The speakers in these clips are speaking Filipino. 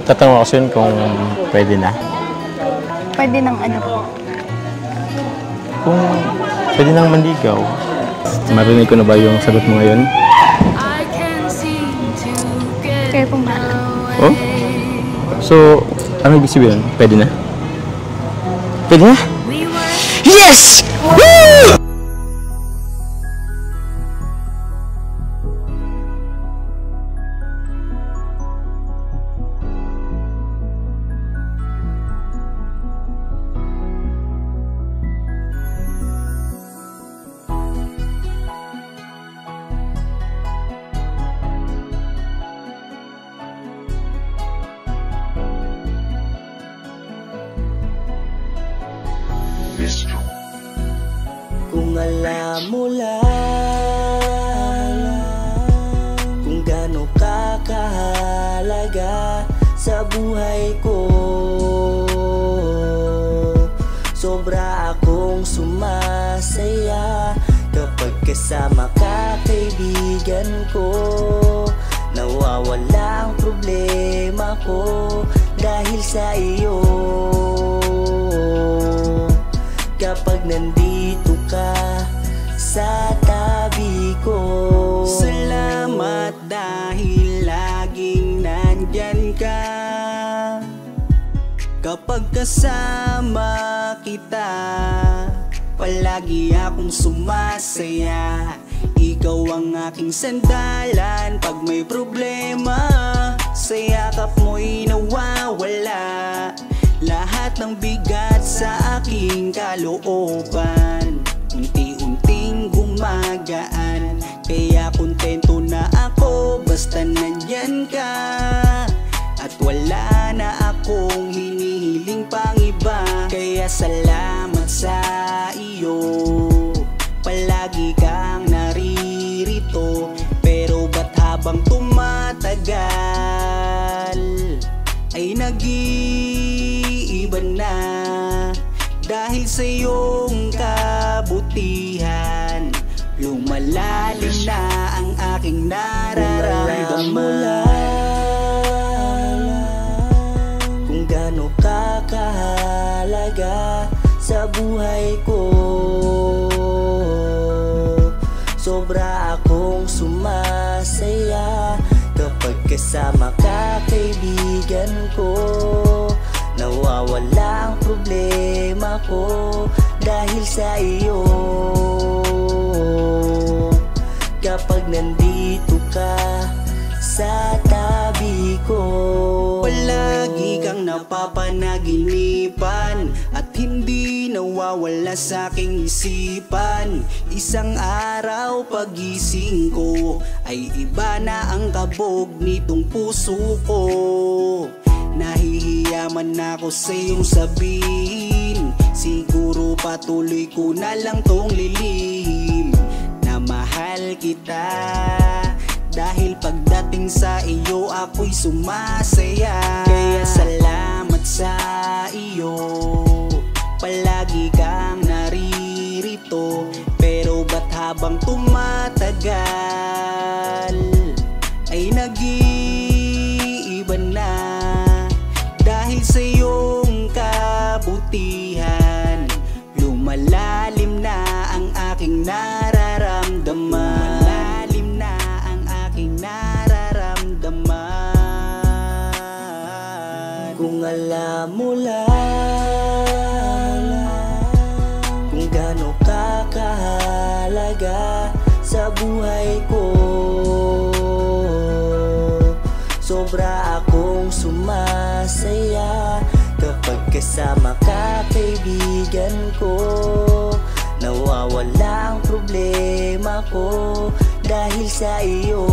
Tatanong ako yun kung pwede na. Pwede ng ano po? Kung pwede nang manligaw. Marinig ko na ba yung sagot mo ngayon? Kayo pong bahala. Oh? So, ano ibig sabihin? Pwede na? Pwede na? Yes! Woo! Kung alam mo lang kung gaano ka kahalaga sa buhay ko, sobra akong sumasaya kapag kasama ka, kaibigan ko. Nawawala ang problema ko dahil sa iyo. Kapag nandito ka sa tabi ko, salamat dahil laging nandyan ka. Kapag kasama kita, palagi akong sumasaya. Ikaw ang aking sandalan pag may problema. Sa yakap mo'y nawawala lahat ng bigat sa aking kalooban. Unti-unting gumagaan, kaya kontento na ako basta nandyan ka. At wala na akong hinihiling pang iba. Kaya salamat sa iyo, palagi kang naririto. Pero ba't habang tumatagal ay nag-iiba na? Dahil sa iyong kabutihan, lumalalim na ang aking nararamdaman. Kung gaano ka kahalaga sa buhay ko, sobra akong sumasaya kapag kasama ka, kaibigan ko. Nawawala ang problema ko dahil sa iyo. Kapag nandito ka sa tabi ko, palagi kang napapanaginipan at hindi nawawala sa aking isipan. Isang araw pagising ko ay iba na ang kabog nitong puso ko. Nahihiyaman ako sa iyong sabihin, siguro patuloy ko na lang tong lilihim na mahal kita. Dahil pagdating sa iyo ako'y sumasaya. Kaya salamat sa iyo, palagi kang naririto. Pero ba't habang tumatagal ay nag-iiba na? Dahil sa iyong kabutihan, lumalalim na ang aking nararamdaman. Lumalalim na ang aking nararamdaman. Kung alam mo lang kung gaano ka kahalaga sa buhay ko, sobra akong sumasaya kapag kasama ka, kaibigan ko. Nawawala ang problema ko dahil sa iyo.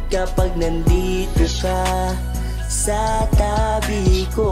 Kapag nandito ka sa tabi ko.